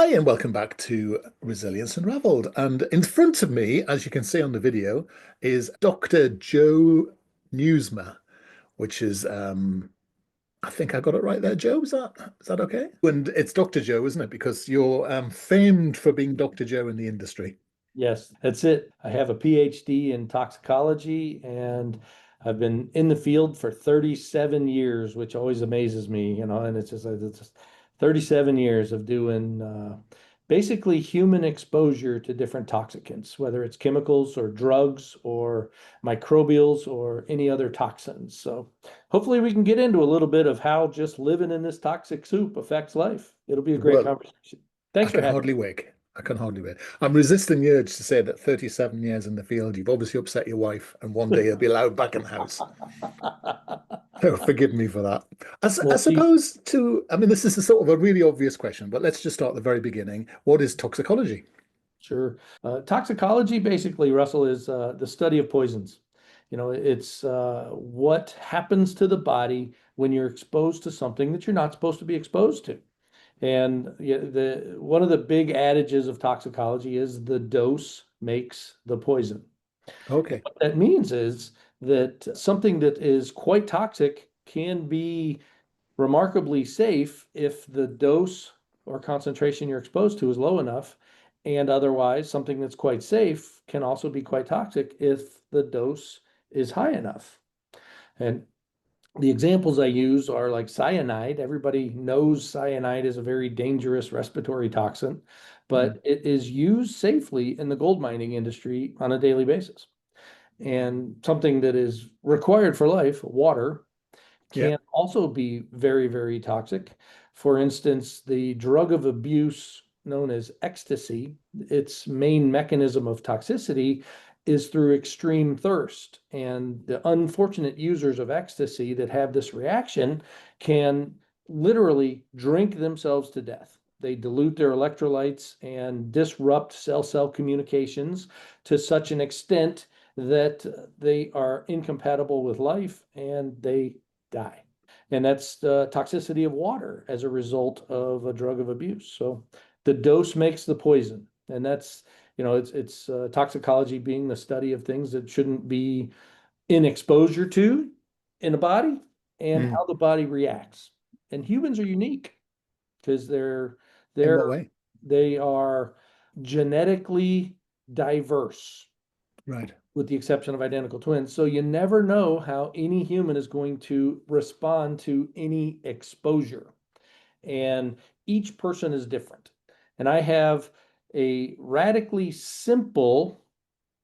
Hi, and welcome back to Resilience Unravelled. And in front of me, as you can see on the video, is Dr. Joe Nieusma, which is, I think I got it right there, Joe. Is that okay? And it's Dr. Joe, isn't it? Because you're famed for being Dr. Joe in the industry. Yes, that's it. I have a PhD in toxicology and I've been in the field for 37 years, which always amazes me, and it's just 37 years of doing basically human exposure to different toxicants, whether it's chemicals or drugs or microbials or any other toxins. So hopefully we can get into a little bit of how just living in this toxic soup affects life. It'll be a great Well, conversation. I Thanks for can having hardly wait. I can hardly wait. I'm resisting the urge to say that 37 years in the field, you've obviously upset your wife, and one day you'll be allowed back in the house. me. So forgive me for that. I Well, see, suppose I mean, this is a sort of a really obvious question, but let's just start at the very beginning. What is toxicology? sure. Toxicology, basically, Russell, is the study of poisons. It's what happens to the body when you're exposed to something that you're not supposed to be exposed to. And yeah, the one of the big adages of toxicology is the dose makes the poison. Okay. What that means is that something that is quite toxic can be remarkably safe if the dose or concentration you're exposed to is low enough. And otherwise, something that's quite safe can also be quite toxic if the dose is high enough. And the examples I use are like cyanide. Everybody knows cyanide is a very dangerous respiratory toxin, Mm. but it is used safely in the gold mining industry on a daily basis. And something that is required for life, water, Yeah. can also be very, very toxic. For instance, the drug of abuse known as ecstasy, its main mechanism of toxicity is through extreme thirst. And the unfortunate users of ecstasy that have this reaction can literally drink themselves to death. They dilute their electrolytes and disrupt cell-cell communications to such an extent that they are incompatible with life and they die. And that's the toxicity of water as a result of a drug of abuse. So the dose makes the poison. And that's, it's toxicology being the study of things that shouldn't be in exposure to in a body and Mm. how the body reacts. And humans are unique because In they're what way? they are genetically diverse Right. with the exception of identical twins. So you never know how any human is going to respond to any exposure. And each person is different. And I have a radically simple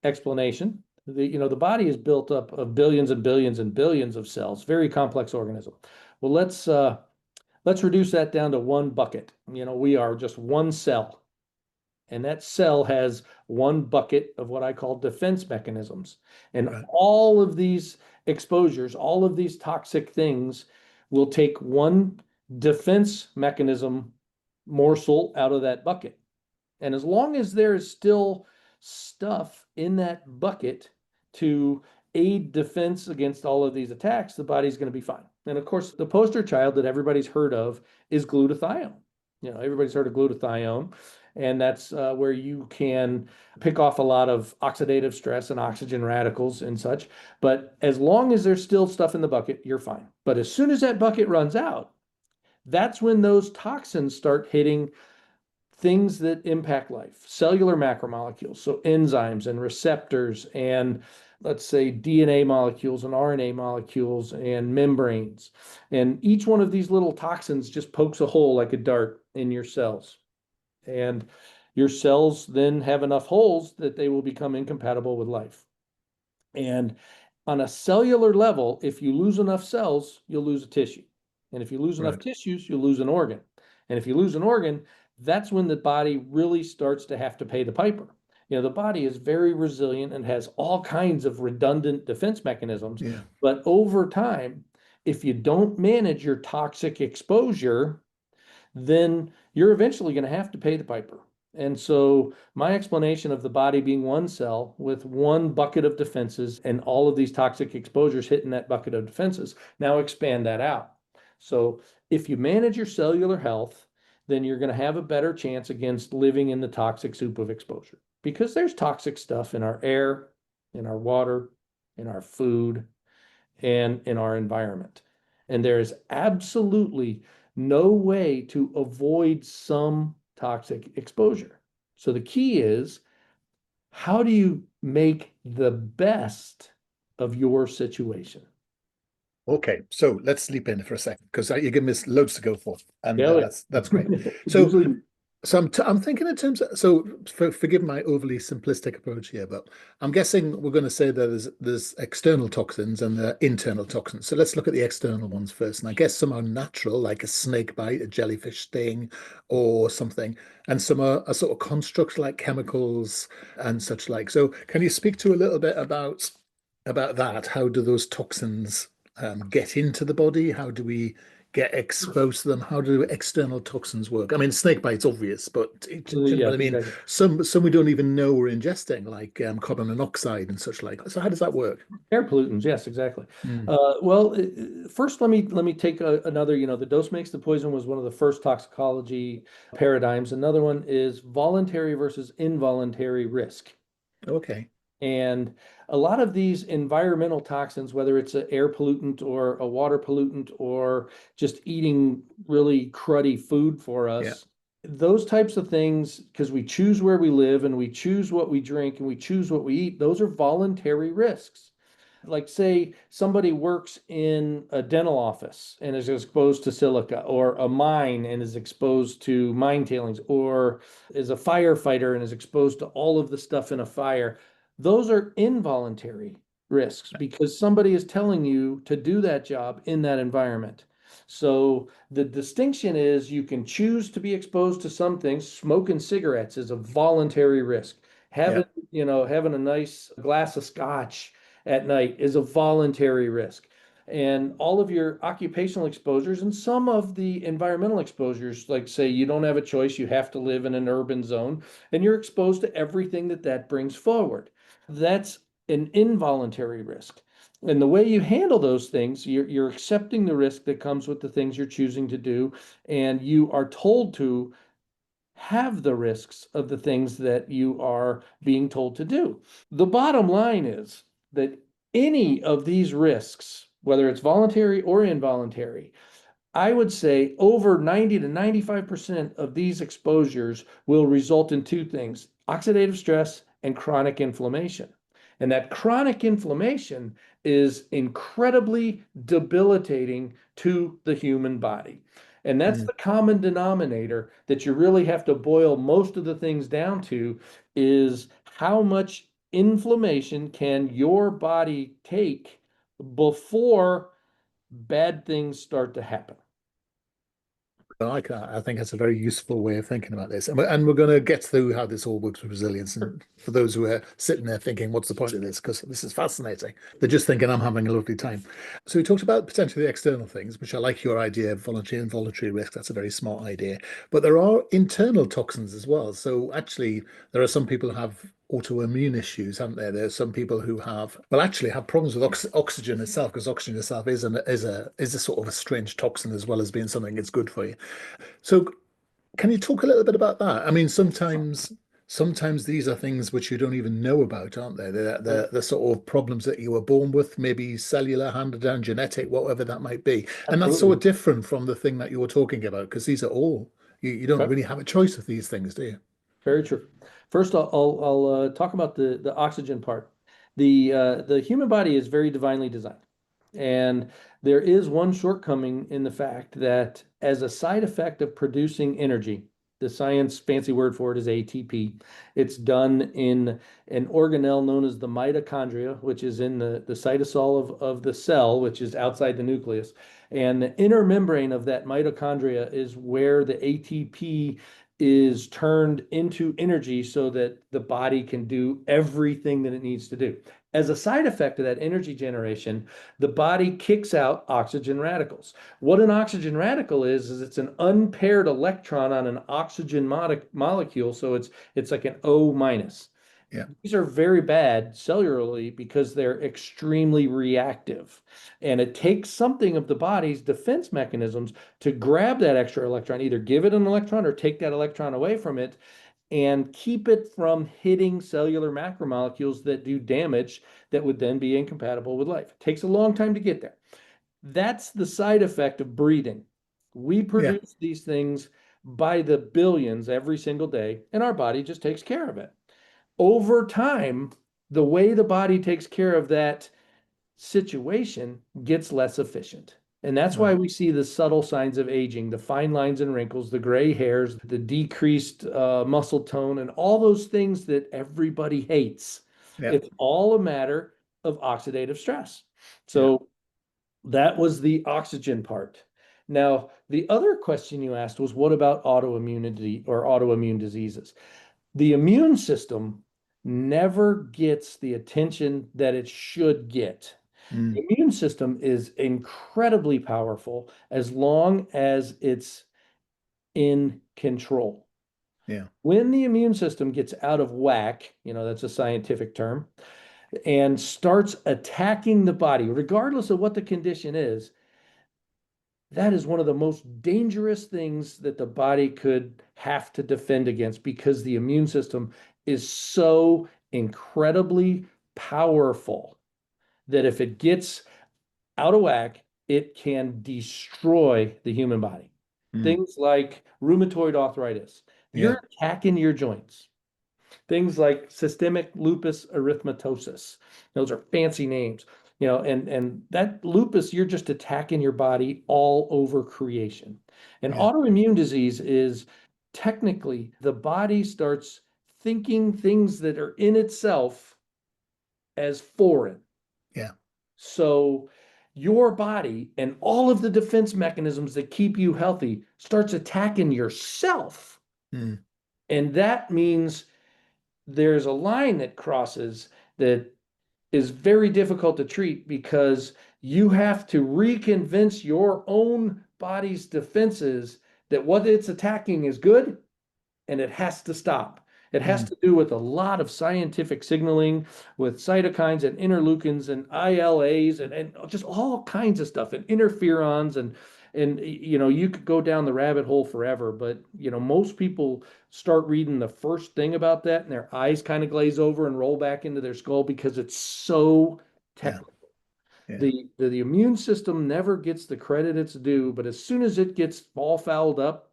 explanation. The body is built up of billions and billions and billions of cells, very complex organism. Well, let's reduce that down to one bucket. We are just one cell. And that cell has one bucket of what I call defense mechanisms. And Right. all of these exposures, all of these toxic things will take one defense mechanism morsel out of that bucket. And as long as there is still stuff in that bucket to aid defense against all of these attacks, the body's going to be fine. And of course, the poster child that everybody's heard of is glutathione. Everybody's heard of glutathione, and that's where you can pick off a lot of oxidative stress and oxygen radicals and such. But as long as there's still stuff in the bucket, you're fine. But as soon as that bucket runs out, that's when those toxins start hitting things that impact life, cellular macromolecules, so enzymes and receptors, and let's say DNA molecules and RNA molecules and membranes. And each one of these little toxins just pokes a hole like a dart in your cells. And your cells then have enough holes that they will become incompatible with life. And on a cellular level, if you lose enough cells, you'll lose a tissue. And if you lose enough Right. tissues, you'll lose an organ. And if you lose an organ, that's when the body really starts to have to pay the piper. The body is very resilient and has all kinds of redundant defense mechanisms. Yeah. But over time, if you don't manage your toxic exposure, then you're eventually going to have to pay the piper. And so my explanation of the body being one cell with one bucket of defenses and all of these toxic exposures hitting that bucket of defenses, now expand that out. So if you manage your cellular health, then you're going to have a better chance against living in the toxic soup of exposure. Because there's toxic stuff in our air, in our water, in our food, and in our environment. And there is absolutely no way to avoid some toxic exposure. So the key is, how do you make the best of your situation? Okay, so let's leap in for a second because you give me loads to go for, and Yeah, that's great. So usually I'm thinking in terms of, so forgive my overly simplistic approach here, but I'm guessing we're going to say that there's external toxins and there are internal toxins. So let's look at the external ones first. And I guess some are natural, like a snake bite, a jellyfish sting, or something, and some are sort of constructs like chemicals and such like. So can you speak to a little bit about that? How do those toxins get into the body? How do we get exposed to them? How do external toxins work? I mean, snake bite's obvious, but do you know yeah, what I mean? exactly. Some we don't even know we're ingesting, like carbon monoxide and such like. So how does that work? Air pollutants, yes, exactly. Mm. Well, first let me take another. The dose makes the poison was one of the first toxicology paradigms. Another one is voluntary versus involuntary risk. Okay. And a lot of these environmental toxins, whether it's an air pollutant or a water pollutant or just eating really cruddy food for Yeah. us, those types of things, because we choose where we live and we choose what we drink and we choose what we eat, those are voluntary risks. Like, say somebody works in a dental office and is exposed to silica, or a mine and is exposed to mine tailings, or is a firefighter and is exposed to all of the stuff in a fire. Those are involuntary risks because somebody is telling you to do that job in that environment. So the distinction is, you can choose to be exposed to some things. Smoking cigarettes is a voluntary risk. Yeah. Having a nice glass of scotch at night is a voluntary risk. And all of your occupational exposures and some of the environmental exposures, like, say you don't have a choice, you have to live in an urban zone and you're exposed to everything that brings forward. That's an involuntary risk. And the way you handle those things, you're accepting the risk that comes with the things you're choosing to do, and you are told to have the risks of the things that you are being told to do. The bottom line is that any of these risks, whether it's voluntary or involuntary, I would say over 90 to 95% of these exposures will result in two things: oxidative stress and chronic inflammation. And that chronic inflammation is incredibly debilitating to the human body. And that's Mm. the common denominator that you really have to boil most of the things down to, is how much inflammation can your body take before bad things start to happen. I like that. I think that's a very useful way of thinking about this. And we're going to get through how this all works with resilience. And for those who are sitting there thinking, what's the point of this? Because this is fascinating. They're just thinking, I'm having a lovely time. So we talked about potentially the external things, which I like your idea of voluntary and involuntary risk. That's a very smart idea. But there are internal toxins as well. So actually, there are some people who have autoimmune issues, haven't there? There's some people who actually have problems with oxygen itself, because oxygen itself is a sort of a strange toxin as well as being something that's good for you. So can you talk a little bit about that? I mean, sometimes these are things which you don't even know about, aren't they? They're the sort of problems that you were born with, maybe cellular, handed down, genetic, whatever that might be. And that's so Absolutely. different from the thing that you were talking about, because these are all you don't Okay. really have a choice of these things, do you? Very true. First, I'll talk about the oxygen part. The human body is very divinely designed, and there is one shortcoming in the fact that, as a side effect of producing energy, the science fancy word for it is ATP. It's done in an organelle known as the mitochondria, which is in the cytosol of the cell, which is outside the nucleus. And the inner membrane of that mitochondria is where the ATP is turned into energy so that the body can do everything that it needs to do. As a side effect of that energy generation, the body kicks out oxygen radicals. What an oxygen radical is it's an unpaired electron on an oxygen molecule, so it's like an O minus. Yeah. These are very bad cellularly because they're extremely reactive. And it takes something of the body's defense mechanisms to grab that extra electron, either give it an electron or take that electron away from it and keep it from hitting cellular macromolecules that do damage that would then be incompatible with life. It takes a long time to get there. That's the side effect of breathing. We Yeah. produce these things by the billions every single day, and our body just takes care of it. Over time, the way the body takes care of that situation gets less efficient. And that's why Right. we see the subtle signs of aging, the fine lines and wrinkles, the gray hairs, the decreased muscle tone, and all those things that everybody hates. Yeah. It's all a matter of oxidative stress. Yeah. So that was the oxygen part. Now, the other question you asked was what about autoimmunity or autoimmune diseases? The immune system never gets the attention that it should get. The Mm. immune system is incredibly powerful as long as it's in control. Yeah. When the immune system gets out of whack, that's a scientific term, and starts attacking the body, regardless of what the condition is, that is one of the most dangerous things that the body could have to defend against because the immune system is so incredibly powerful that if it gets out of whack, it can destroy the human body. Mm. Things like rheumatoid arthritis, Yeah. you're attacking your joints. Things like systemic lupus erythematosus. Those are fancy names, and that lupus, you're just attacking your body all over creation. And Yeah. autoimmune disease is technically the body starts thinking things that are in itself as foreign. Yeah. So your body and all of the defense mechanisms that keep you healthy starts attacking yourself. Mm. And that means there's a line that crosses that is very difficult to treat because you have to reconvince your own body's defenses that what it's attacking is good and it has to stop. It has Mm. to do with a lot of scientific signaling with cytokines and interleukins and ILAs and just all kinds of stuff and interferons and you could go down the rabbit hole forever, but most people start reading the first thing about that and their eyes kind of glaze over and roll back into their skull because it's so Yeah. technical. Yeah. The immune system never gets the credit it's due, but as soon as it gets all fouled up,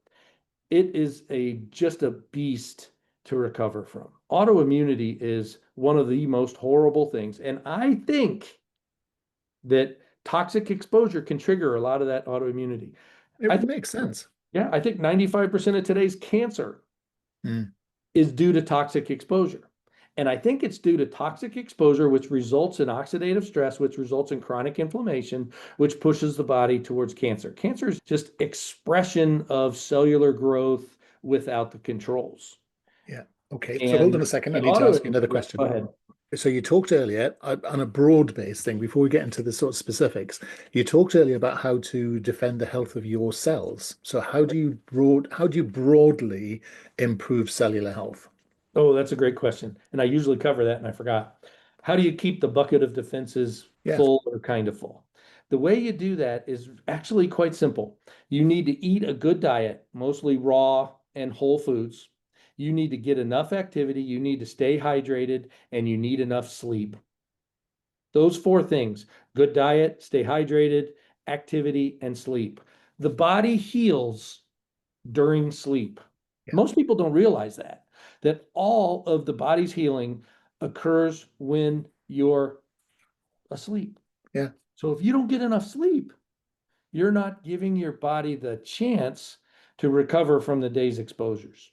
it is just a beast to recover from. Autoimmunity is one of the most horrible things. And I think that toxic exposure can trigger a lot of that autoimmunity. It I would think, make sense. yeah, I think 95% of today's cancer Mm. is due to toxic exposure. And I think it's due to toxic exposure, which results in oxidative stress, which results in chronic inflammation, which pushes the body towards cancer. Cancer is just expression of cellular growth without the controls. Yeah. Okay. So hold on And a second. I the need to ask you auto, another yeah, go question. ahead. So you talked earlier on a broad-based thing before we get into the sort of specifics. You talked earlier about how to defend the health of your cells. So how do you broadly improve cellular health? Oh, that's a great question. And I usually cover that and I forgot. How do you keep the bucket of defenses Yeah. full or kind of full? The way you do that is actually quite simple. You need to eat a good diet, mostly raw and whole foods. You need to get enough activity, you need to stay hydrated, and you need enough sleep. Those four things: good diet, stay hydrated, activity, and sleep. The body heals during sleep. Yeah. Most people don't realize that all of the body's healing occurs when you're asleep. Yeah. So if you don't get enough sleep, you're not giving your body the chance to recover from the day's exposures.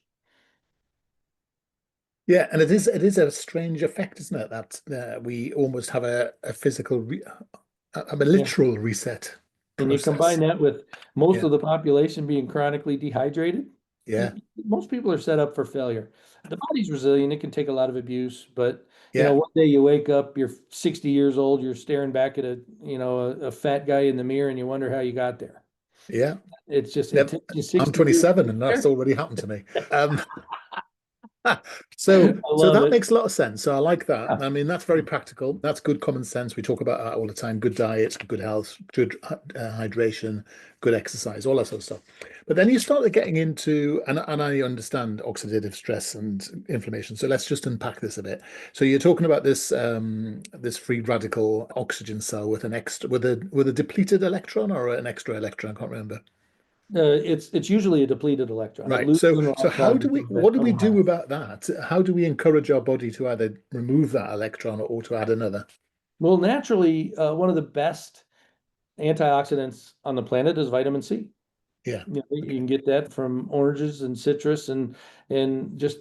Yeah. And it is a strange effect, isn't it? That we almost have a physical, a Yeah. literal reset And you combine process. that with most Yeah. of the population being chronically dehydrated, Yeah. most people are set up for failure. The body's resilient. It can take a lot of abuse, but Yeah. one day you wake up, you're 60 years old, you're staring back at a fat guy in the mirror and you wonder how you got there. Yeah. It Yep. takes you I'm 60 years to 27 get and that's there. already happened to me. Um, So, I so love that it. makes a lot of sense. So I like that. Yeah. I mean, that's very practical. That's good common sense. We talk about that all the time. Good diet, good health, good hydration, good exercise, all that sort of stuff. But then you start getting into, and I understand oxidative stress and inflammation. So let's just unpack this a bit. So you're talking about this free radical oxygen cell with an extra, with a depleted electron or an extra electron. I can't remember. It's usually a depleted electron. It Right. loses So an so how electron do we because of that what do we total do mass. about that? How do we encourage our body to either remove that electron or to add another? Well, naturally, one of the best antioxidants on the planet is vitamin C. Yeah. You know, you Okay. can get that from oranges and citrus and just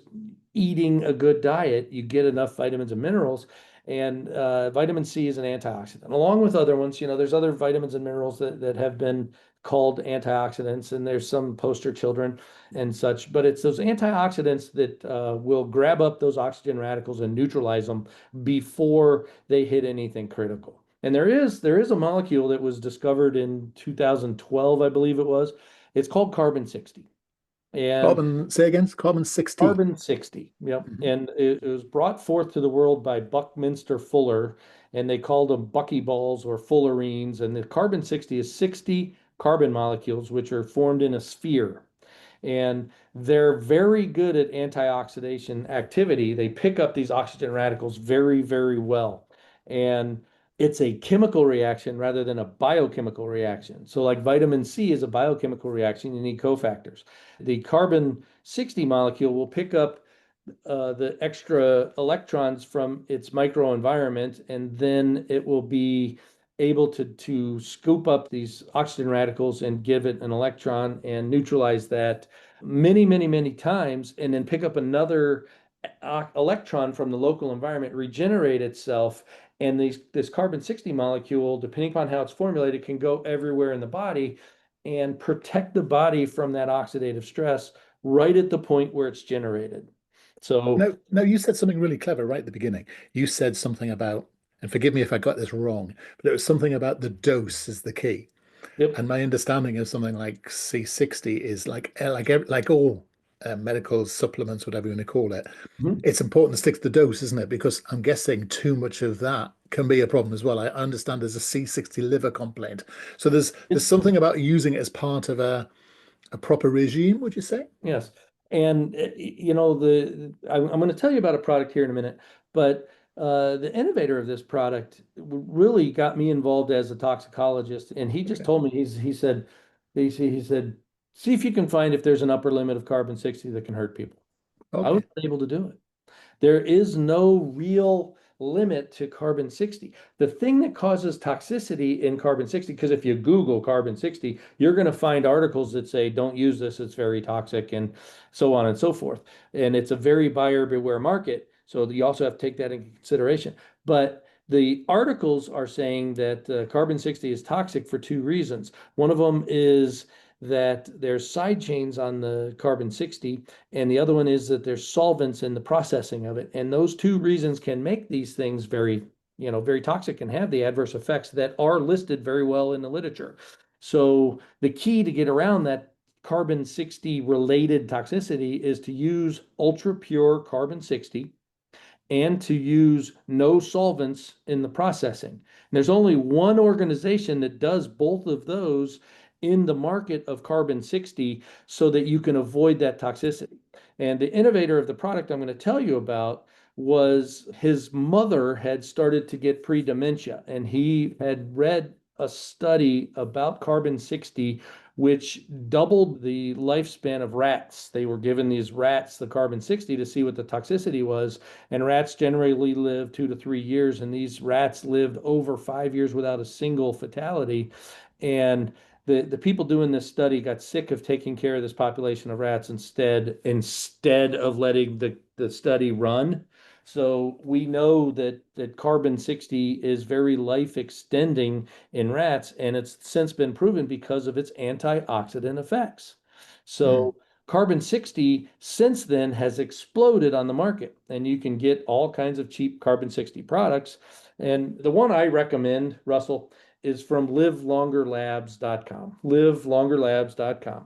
eating a good diet, you get enough vitamins and minerals. And vitamin C is an antioxidant, along with other ones. You know, there's other vitamins and minerals that have been called antioxidants, and there's some poster children and such. But it's those antioxidants that will grab up those oxygen radicals and neutralize them before they hit anything critical. And there is a molecule that was discovered in 2012, I believe it was. It's called carbon 60. And Carbon, say again, carbon 60. carbon 60, yep. Mhm. And it was brought forth to the world by Buckminster Fuller, and they called them buckyballs or fullerenes. And the carbon 60 is 60 carbon molecules, which are formed in a sphere. And they're very good at antioxidation activity. They pick up these oxygen radicals very, very well. And it's a chemical reaction rather than a biochemical reaction. So, like vitamin C is a biochemical reaction, you need cofactors. The carbon 60 molecule will pick up the extra electrons from its microenvironment, and then it will be able to scoop up these oxygen radicals and give it an electron and neutralize that many, many, many times, and then pick up another electron from the local environment, regenerate itself, and this carbon 60 molecule, depending upon how it's formulated, can go everywhere in the body and protect the body from that oxidative stress right at the point where it's generated. So, No, no, you said something really clever right at the beginning. You said something about, and forgive me if I got this wrong, but it was something about the dose is the key. yep. And my understanding of something like C60 is like all medical supplements, whatever you want to call it. Mhm. It's important to stick to the dose, isn't it? Because I'm guessing too much of that can be a problem as well. I understand there's a C60 liver complaint. So there's It's something about using it as part of a proper regime, would you say? Yes. And you know, I'm going to tell you about a product here in a minute, but the innovator of this product really got me involved as a toxicologist, and he just Okay. told me he said, see if you can find if there's an upper limit of carbon 60 that can hurt people. I was Okay. able to do it. There is no real limit to carbon 60. The thing that causes toxicity in carbon 60, because if you Google carbon 60, you're going to find articles that say, don't use this, it's very toxic, and so on and so forth. And it's a very buyer beware market. So you also have to take that into consideration. But the articles are saying that carbon 60 is toxic for two reasons. One of them is that there's side chains on the carbon 60, and the other one is that there's solvents in the processing of it. And those two reasons can make these things very, very toxic and have the adverse effects that are listed very well in the literature. So the key to get around that carbon 60 related toxicity is to use ultra pure carbon 60 and to use no solvents in the processing. And there's only one organization that does both of those in the market of carbon 60 so that you can avoid that toxicity. And the innovator of the product I'm going to tell you about was his mother had started to get pre-dementia, and he had read a study about carbon 60 which doubled the lifespan of rats. They were given these rats the carbon 60 to see what the toxicity was, and rats generally live 2 to 3 years, and these rats lived over 5 years without a single fatality. And the people doing this study got sick of taking care of this population of rats instead of letting the study run. So we know that carbon 60 is very life extending in rats, and it's since been proven because of its antioxidant effects. Hmm. So carbon 60 since then has exploded on the market, and you can get all kinds of cheap carbon 60 products. And the one I recommend, Russell, is from livelongerlabs.com. Livelongerlabs.com.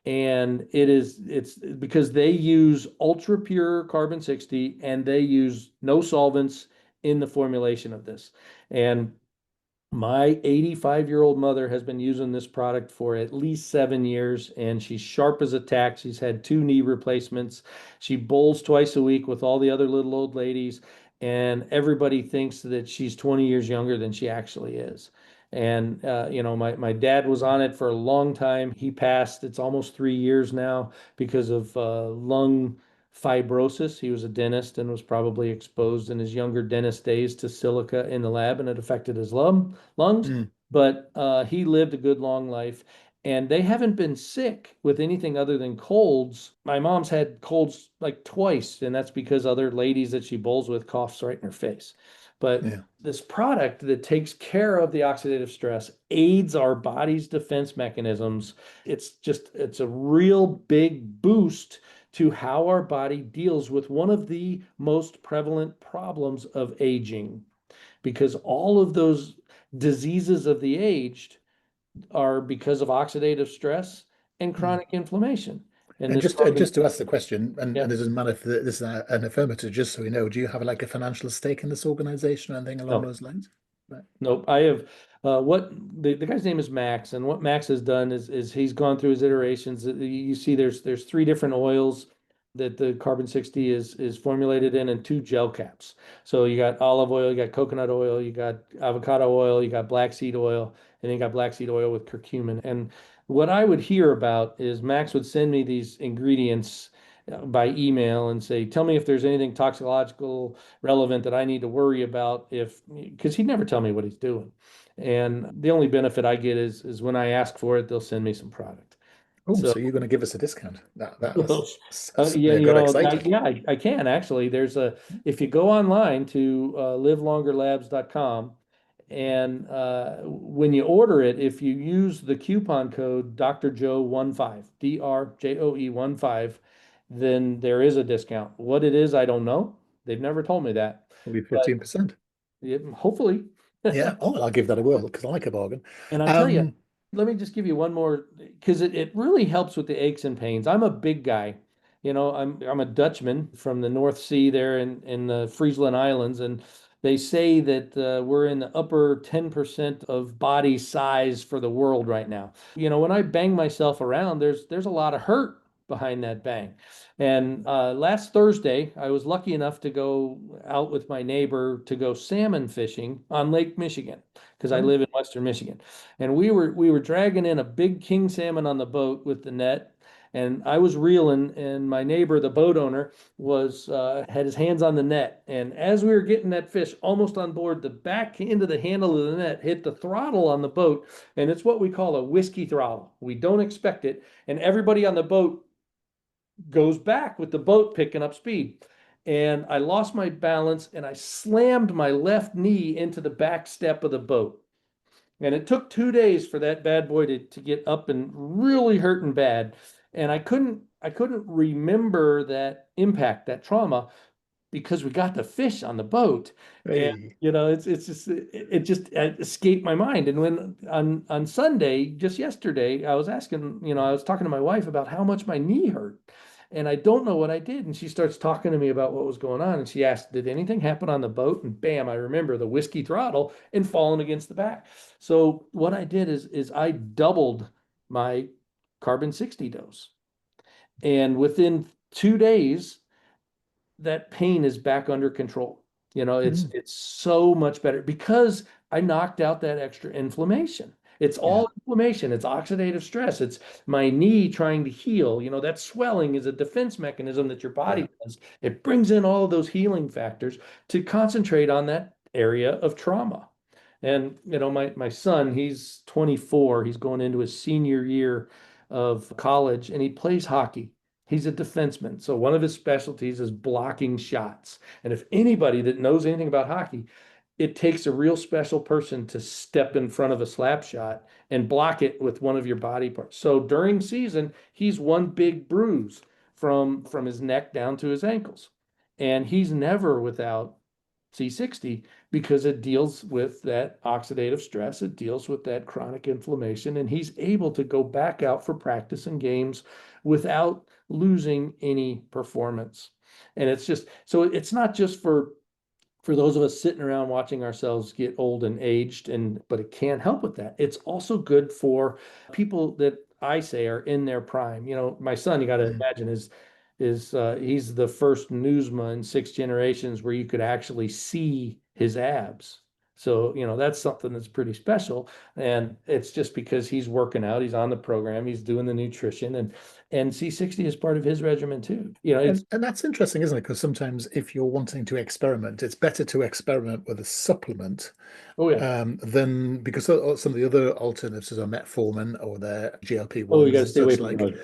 And it's because they use ultra pure carbon 60 and they use no solvents in the formulation of this. And my 85-year-old mother has been using this product for at least 7 years, and she's sharp as a tack. She's had 2 knee replacements. She bowls twice a week with all the other little old ladies, and everybody thinks that she's 20 years younger than she actually is. And my dad was on it for a long time. He passed. It's almost 3 years now because of lung fibrosis. He was a dentist and was probably exposed in his younger dentist days to silica in the lab, and it affected his lungs. Mm. But he lived a good long life, and they haven't been sick with anything other than colds. My mom's had colds like twice, and that's because other ladies that she bowls with coughs right in her face. But Yeah. this product that takes care of the oxidative stress aids our body's defense mechanisms. It's a real big boost to how our body deals with one of the most prevalent problems of aging, because all of those diseases of the aged are because of oxidative stress and Mm. chronic inflammation. And And this just carbon, just to ask the question, yeah, and it doesn't matter if this is an affirmative, just so we know, do you have like a financial stake in this organization or anything along no, those lines? Right. nope. I have what the guy's name is Max, and what Max has done is he's gone through his iterations. You see, there's 3 different oils that the carbon 60 is formulated in, and 2 gel caps. So you got olive oil, you got coconut oil, you got avocado oil, you got black seed oil, and then you got black seed oil with curcumin. And what I would hear about is Max would send me these ingredients by email and say, tell me if there's anything toxicological relevant that I need to worry about, if because he'd never tell me what he's doing. And the only benefit I get is when I ask for it, they'll send me some product. Oh, So so you're going to give us a discount? That's yeah, something I got excited. yeah, I can actually. If you go online to livelongerlabs.com, and when you order it, if you use the coupon code Dr. Joe 15, DRJOE 15, then there is a discount. What it is, I don't know. They've never told me that, Maybe but 15%. hopefully. Yeah. Oh, well, I'll give that a whirl because I like a bargain. And I tell you, Um, let me just give you one more because it really helps with the aches and pains. I'm a big guy. I'm a Dutchman from the North Sea there in the Friesland Islands, and they say that we're in the upper 10% of body size for the world right now. When I bang myself around, there's a lot of hurt behind that bang. And last Thursday, I was lucky enough to go out with my neighbor to go salmon fishing on Lake Michigan because I oh, live in Western Michigan. And we were dragging in a big king salmon on the boat with the net, and I was reeling, and my neighbor, the boat owner, was had his hands on the net. And as we were getting that fish almost on board, the back end of the handle of the net hit the throttle on the boat, and it's what we call a whiskey throttle. We don't expect it, and everybody on the boat goes back with the boat picking up speed. And I lost my balance and I slammed my left knee into the back step of the boat. And it took 2 days for that bad boy to get up and really hurting bad. And I couldn't remember that impact, that trauma, because we got the fish on the boat. And hey. it's just it just escaped my mind. And when on Sunday, just yesterday, I was talking to my wife about how much my knee hurt. And I don't know what I did. And she starts talking to me about what was going on. And she asked, did anything happen on the boat? And bam, I remember the whiskey throttle and falling against the back. So what I did is I doubled my carbon 60 dose. And within 2 days, that pain is back under control. It's Mm, it's so much better because I knocked out that extra inflammation. It's yeah. all inflammation. It's oxidative stress. It's my knee trying to heal. That swelling is a defense mechanism that your Yeah. body does. It brings in all of those healing factors to concentrate on that area of trauma. And my son, he's 24. He's going into his senior year of college, and he plays hockey. He's a defenseman. So one of his specialties is blocking shots. And if anybody that knows anything about hockey, it takes a real special person to step in front of a slap shot and block it with one of your body parts. So during season, he's one big bruise from his neck down to his ankles. And he's never without C60 because it deals with that oxidative stress, it deals with that chronic inflammation, and he's able to go back out for practice and games without losing any performance. And it's just so it's not just for those of us sitting around watching ourselves get old and aged, and but it can't help with that. It's also good for people that I say are in their prime. You know, my son, you got to Mm. imagine is he's the first Nieusma in 6 generations where you could actually see his abs. So, you know, that's something that's pretty special. And it's just because he's working out, he's on the program, he's doing the nutrition, and C60 is part of his regimen too. You know, it's And that's interesting, isn't it? Because sometimes if you're wanting to experiment, it's better to experiment with a supplement oh yeah. than because some of the other alternatives are metformin or their Oh, you got GLP-1s to and stay away such from like. those.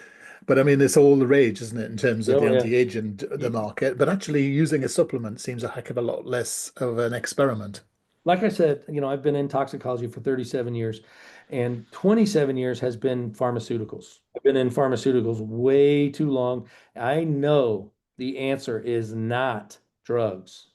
But I mean, it's all the rage, isn't it, in terms of the Oh yeah. anti-aging, the market. But actually, using a supplement seems a heck of a lot less of an experiment. Like I said, you know, I've been in toxicology for 37 years, and 27 years has been pharmaceuticals. I've been in pharmaceuticals way too long. I know the answer is not drugs.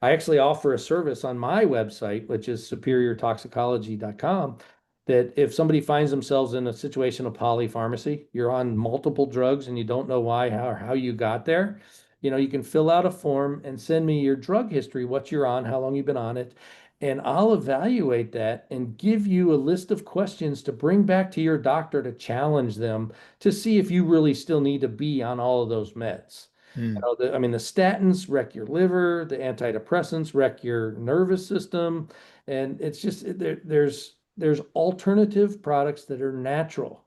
I actually offer a service on my website, which is superiortoxicology.com, that if somebody finds themselves in a situation of polypharmacy, you're on multiple drugs and you don't know why, how, or how you got there, you know, you can fill out a form and send me your drug history, what you're on, how long you've been on it, and I'll evaluate that and give you a list of questions to bring back to your doctor to challenge them to see if you really still need to be on all of those meds. Mm, I mean, the statins wreck your liver, the antidepressants wreck your nervous system, and it's just there's alternative products that are natural,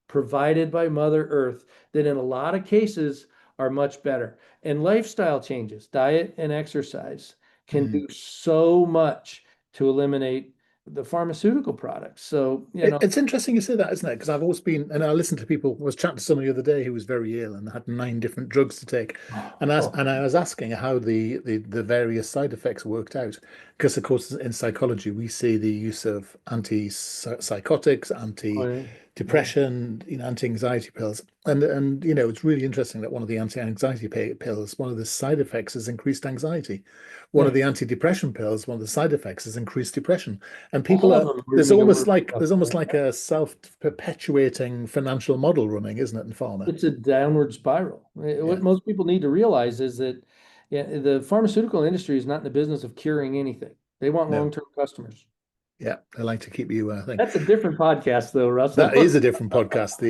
provided by Mother Earth, that in a lot of cases are much better. And lifestyle changes, diet and exercise, can mm. do so much to eliminate the pharmaceutical products. So, you know, It's interesting you say that, isn't it? Because I've always been, and I listened to people. I was chatting to someone the other day who was very ill and had 9 different drugs to take, oh, and I was asking how the various side effects worked out. Because of course, in psychology, we see the use of antipsychotics, oh, yeah, yeah, anti-depression, anti-anxiety pills, and it's really interesting that one of the anti-anxiety pills, one of the side effects is increased anxiety. One of yeah. the anti-depression pills, one of the side effects is increased depression. And people All of are them need to work together. there's almost like a self-perpetuating financial model running, isn't it, in pharma? It's a downward spiral. Yeah, What most people need to realize is that, yeah, the pharmaceutical industry is not in the business of curing anything. They want no, long-term customers. yeah, they like to keep you. I think That's a different podcast, though, that Russell. is a different podcast.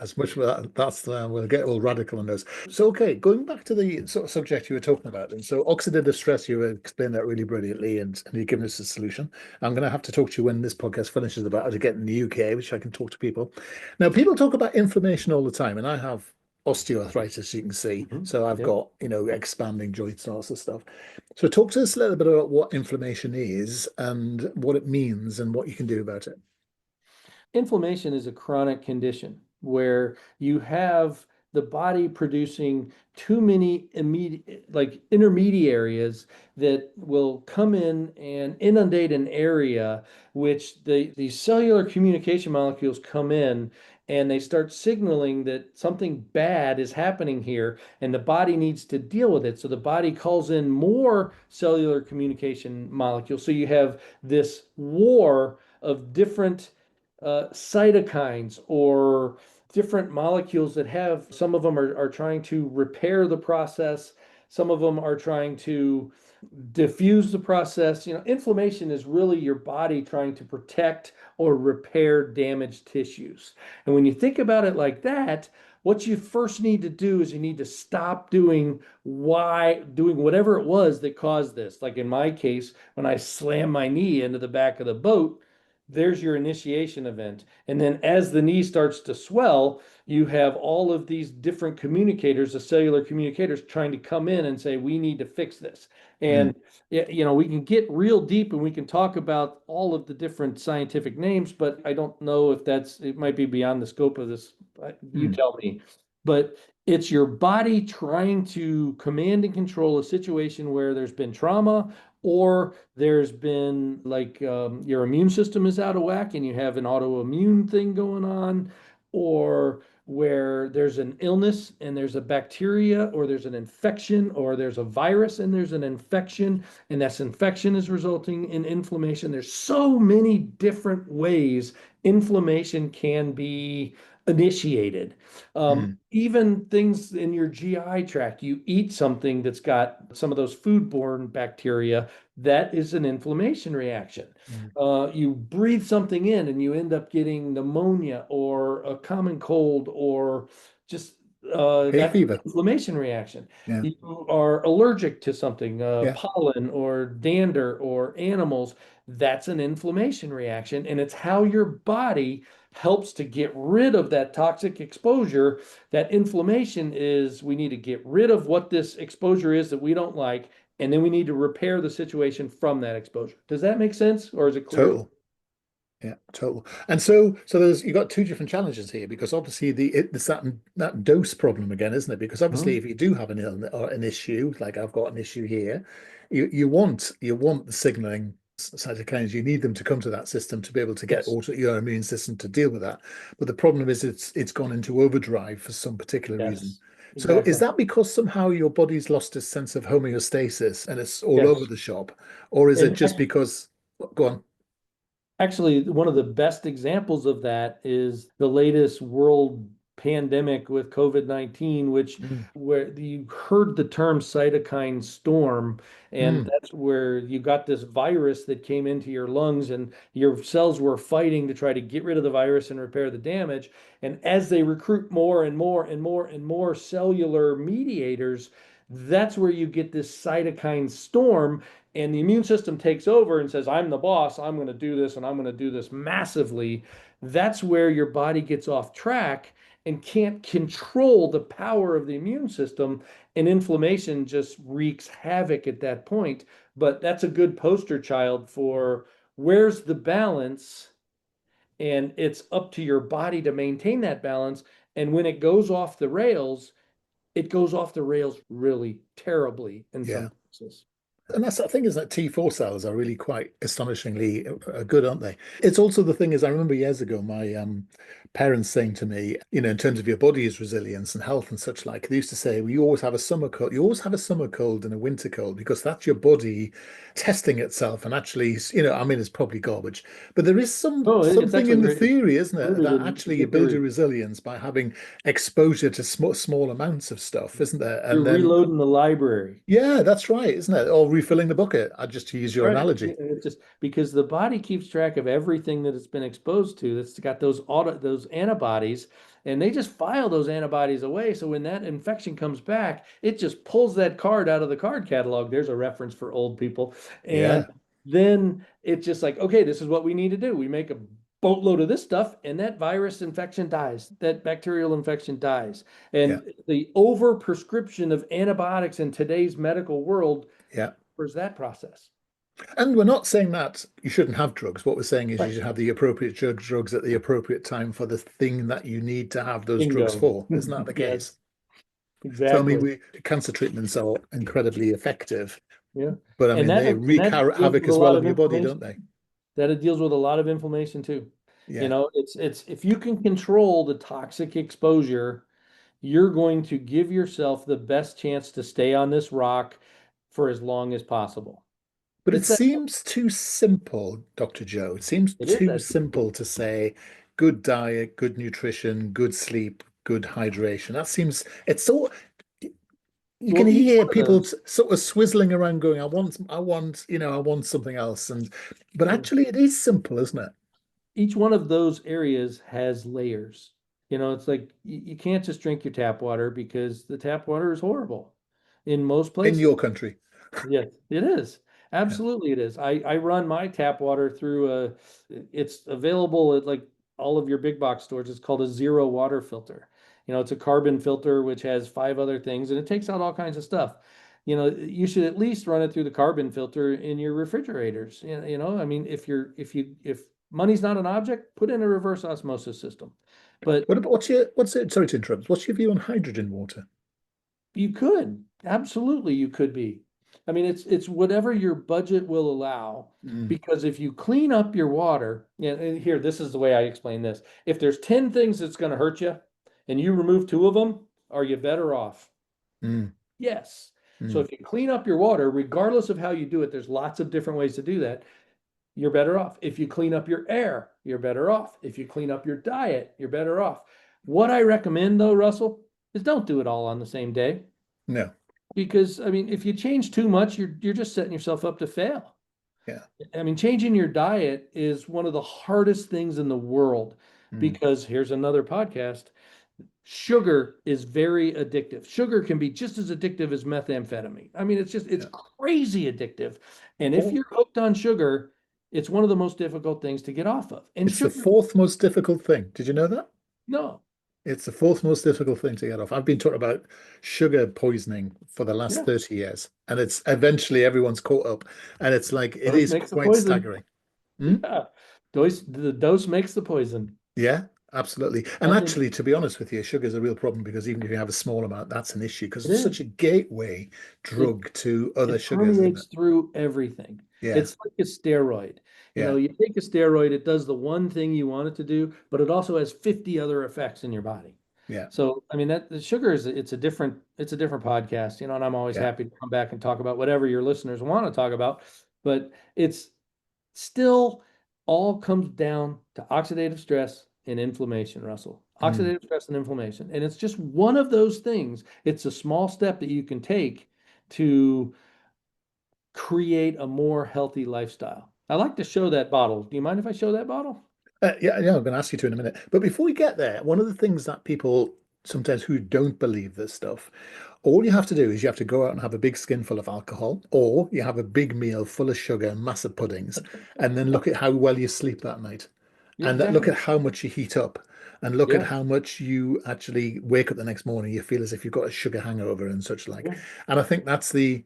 As much that's we'll get all radical on those. So, okay, going back to the sort of subject you were talking about, and so oxidative stress, you explained that really brilliantly, and you've given us a solution. I'm going to have to talk to you when this podcast finishes about how to get in the UK, which I can talk to people. Now, people talk about inflammation all the time, and I have osteoarthritis, you can see. Mhm. So I've Yep. got, expanding joints and all sorts of stuff. So talk to us a little bit about what inflammation is and what it means and what you can do about it. Inflammation is a chronic condition where you have the body producing too many immediate, like intermediaries that will come in and inundate an area, which these cellular communication molecules come in and they start signaling that something bad is happening here and the body needs to deal with it. So the body calls in more cellular communication molecules. So you have this war of different cytokines or different molecules that have, some of them are trying to repair the process, some of them are trying to diffuse the process. You know, inflammation is really your body trying to protect or repair damaged tissues. And when you think about it like that, what you first need to do is you need to stop doing whatever it was that caused this. Like in my case, when I slammed my knee into the back of the boat, there's your initiation event. And then as the knee starts to swell, you have all of these different communicators, the cellular communicators, trying to come in and say, we need to fix this. Mm, And you know, we can get real deep and we can talk about all of the different scientific names, but I don't know if it might be beyond the scope of this. You mm, tell me. But it's your body trying to command and control a situation where there's been trauma, or there's been like your immune system is out of whack and you have an autoimmune thing going on, or where there's an illness and there's a bacteria or there's an infection or there's a virus and there's an infection and that infection is resulting in inflammation. There's so many different ways inflammation can be initiated. Mm, Even things in your GI tract, you eat something that's got some of those foodborne bacteria, that is an inflammation reaction. mm. You breathe something in and you end up getting pneumonia or a common cold or just Hay that's an fever. inflammation reaction. Yeah, You are allergic to something, yeah, pollen or dander or animals. That's an inflammation reaction. And it's how your body helps to get rid of that toxic exposure. That inflammation is we need to get rid of what this exposure is that we don't like, and then we need to repair the situation from that exposure. Does that make sense, or is it clear? total. Yeah, total. And so there's you got two different challenges here because obviously it's that dose problem again, isn't it? Because obviously Mhm. if you do have an illness or an issue, like I've got an issue here, you want the signaling cytokines. You need them to come to that system to be able to get Yes, auto your immune system to deal with that. But the problem is it's gone into overdrive for some particular reason. yes, So is exactly. that because somehow your body's lost a sense of homeostasis and it's all over Yes. the shop, or is it And just because? Go on. actually, one of the best examples of that is the latest world pandemic with COVID-19, which Mm, where you heard the term cytokine storm, and mm, that's where you got this virus that came into your lungs, and your cells were fighting to try to get rid of the virus and repair the damage. And as they recruit more and more and more and more cellular mediators, that's where you get this cytokine storm, and the immune system takes over and says, I'm the boss, I'm going to do this, and I'm going to do this massively. That's where your body gets off track and can't control the power of the immune system. And inflammation just wreaks havoc at that point. But that's a good poster child for where's the balance. And it's up to your body to maintain that balance. And when it goes off the rails, it goes off the rails really terribly in yeah. some cases. And that's the thing is that T4 cells are really quite astonishingly good, aren't they? It's also the thing is I remember years ago my parents saying to me, in terms of your body's resilience and health and such like, they used to say, well, you always have a summer cold. You always have a summer cold and a winter cold because that's your body testing itself. And actually, I mean, it's probably garbage, but there is Oh, it's something actually in the very, it's theory, isn't it, rooted that in actually you good build your theory. resilience by having exposure to small amounts of stuff, isn't there? You're And then reloading the library. yeah, that's right, isn't it? Or refilling the bucket. I just to use your Right. analogy. It's just because the body keeps track of everything that it's been exposed to. That's got those antibodies, and they just file those antibodies away. So when that infection comes back, it just pulls that card out of the card catalog. There's a reference for old people. And Yeah, then it's just like, okay, this is what we need to do. We make a boatload of this stuff, and that virus infection dies. That bacterial infection dies. yeah, And the over prescription of antibiotics in today's medical world yeah. hampers that process. And we're not saying that you shouldn't have drugs. What we're saying is you Right. should have the appropriate drugs at the appropriate time for the thing that you need to have those drugs Bingo. for. Isn't that the Yes, case? So I mean, exactly. cancer treatments are incredibly effective, Yeah. but I And mean that they and wreak that deals havoc with a as lot well of on your body, don't inflammation. they? That it deals with a lot of inflammation too. Yeah. It's if you can control the toxic exposure, you're going to give yourself the best chance to stay on this rock for as long as possible. But it It's that seems too simple, Dr. Joe. It seems it is too that simple to say good diet, good nutrition, good sleep, good hydration. That seems it's so you can well, each hear one of people those, sort of swizzling around going, I want something else. But yeah, actually it is simple, isn't it? each one of those areas has layers. It's like you can't just drink your tap water because the tap water is horrible in most In places. your country. Yes, it is. Yeah. Absolutely, it is. I run my tap water through it's available at like all of your big box stores. It's called a zero water filter. It's a carbon filter which has five other things and it takes out all kinds of stuff. You should at least run it through the carbon filter in your refrigerators. I mean, if money's not an object, put in a reverse osmosis system. But What about sorry to interrupt. What's your view on hydrogen water? you could. Absolutely, you could be. I mean, it's whatever your budget will allow. Mm, Because if you clean up your water, and here, this is the way I explain this. If there's 10 things that's going to hurt you, and you remove two of them, are you better off? Mm, Yes. So mm. if you clean up your water, regardless of how you do it, there's lots of different ways to do that. You're better off. If you clean up your air, you're better off. If you clean up your diet, you're better off. What I recommend though, Russell, is don't do it all on the same day. No. Because I mean, if you change too much, you're just setting yourself up to fail. Yeah. I mean, changing your diet is one of the hardest things in the world Mm, because here's another podcast. Sugar is very addictive. Sugar can be just as addictive as methamphetamine. I mean, it's yeah. crazy addictive. And if Oh, you're hooked on sugar, it's one of the most difficult things to get off of. And it's the sugar, fourth most difficult thing. Did you know that? no, It's the fourth most difficult thing to get off. I've been talking about sugar poisoning for the last yeah, 30 years, and it's eventually everyone's caught up, and it's like it dose is makes the quite poison. staggering. Hmm? Yeah, the dose makes the poison. Yeah, absolutely. And Nothing. actually, to be honest with you, sugar is a real problem because even if you have a small amount, that's an issue because It it's is. such a gateway It drug to other it sugars, isn't it? permeates through everything. Yeah, It's like a steroid. You know, yeah, you take a steroid, it does the one thing you want it to do, but it also has 50 other effects in your body. yeah, So, I mean, that the sugar is it's a different podcast, you know, and I'm always yeah, happy to come back and talk about whatever your listeners want to talk about, but it's still all comes down to oxidative stress and inflammation, Russell. mm, Oxidative stress and inflammation. And it's just one of those things. It's a small step that you can take to create a more healthy lifestyle. I like to show that bottle. Do you mind if I show that bottle? yeah, yeah. I'm going to ask you to in a minute. But before we get there, one of the things that people sometimes who don't believe this stuff, all you have to do is you have to go out and have a big skinful of alcohol, or you have a big meal full of sugar and massive puddings, and then look at how well you sleep that night. And that look Exactly. at how much you heat up and look at Yeah. how much you actually wake up the next morning. You feel as if you've got a sugar hangover and such like. Yeah. And I think that's the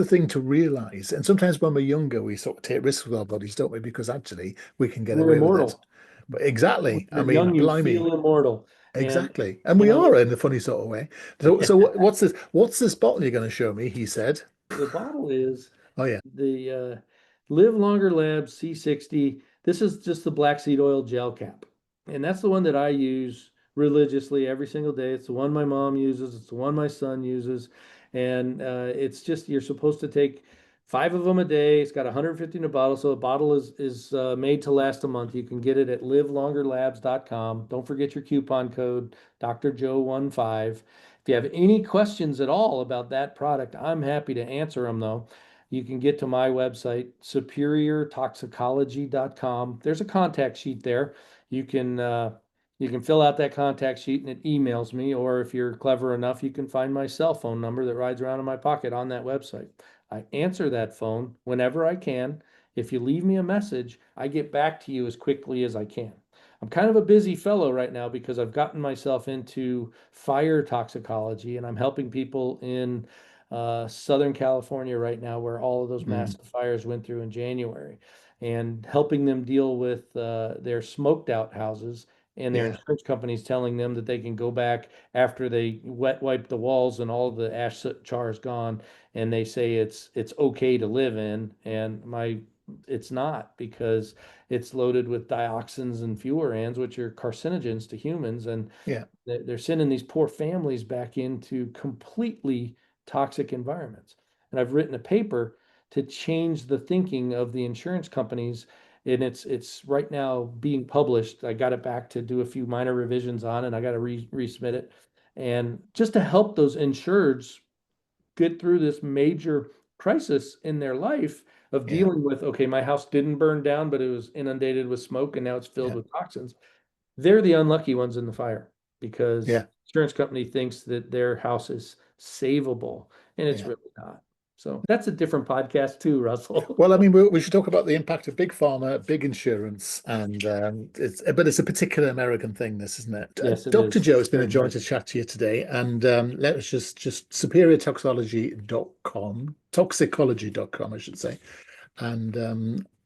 thing to realize. And sometimes when we're younger, we sort of take risks with our bodies, don't we? Because actually we can get We're away with it. immortal. But When exactly, I you're mean, young, you blimey, feel immortal. And exactly. And you we know, are in a funny sort of way. So what's this? What's this bottle you're going to show me? He said. the bottle is Oh yeah, the Live Longer Labs C60. This is just the black seed oil gel cap. And that's the one that I use religiously every single day. It's the one my mom uses, it's the one my son uses. And it's just you're supposed to take five of them a day. It's got 150 in a bottle, so a bottle is made to last a month. You can get it at livelongerlabs.com. Don't forget your coupon code Dr. Joe 15. If you have any questions at all about that product, I'm happy to answer them though. You can get to my website, superiortoxicology.com. There's a contact sheet there. You can uh, you can fill out that contact sheet and it emails me, or if you're clever enough, you can find my cell phone number that rides around in my pocket on that website. I answer that phone whenever I can. If you leave me a message, I get back to you as quickly as I can. I'm kind of a busy fellow right now because I've gotten myself into fire toxicology and I'm helping people in Southern California right now, where all of those mm, massive fires went through in January, and helping them deal with their smoked out houses and their yeah, insurance companies telling them that they can go back after they wet wipe the walls and all the ash soot char is gone, and they say it's okay to live in, and my it's not because it's loaded with dioxins and furans, which are carcinogens to humans, and yeah, they're sending these poor families back into completely toxic environments. And I've written a paper to change the thinking of the insurance companies, and it's right now being published. I got it back to do a few minor revisions on, and I got to resubmit it, and just to help those insureds get through this major crisis in their life of yeah, dealing with, okay, my house didn't burn down, but it was inundated with smoke and now it's filled yeah, with toxins. They're the unlucky ones in the fire because yeah, insurance company thinks that their house is savable and it's yeah. really not. So that's a different podcast too, Russell. Well, I mean, we should talk about the impact of big pharma, big insurance, and it's a particular American thing, this, isn't it? Yes, it Dr. is. Joe, it's It's been a very joy to American. chat to you today, and let us just superiortoxicology.com, toxicology.com, I should say, and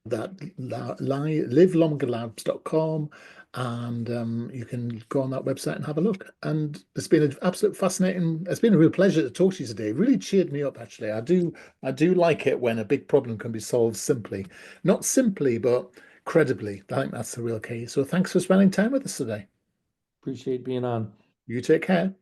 that livelongerlabs.com, and you can go on that website and have a look. And it's been an absolute fascinating, it's been a real pleasure to talk to you today. It really cheered me up, actually. I do like it when a big problem can be solved simply, not simply, but credibly. I think that's the real key. So thanks for spending time with us today. Appreciate being on. You take care.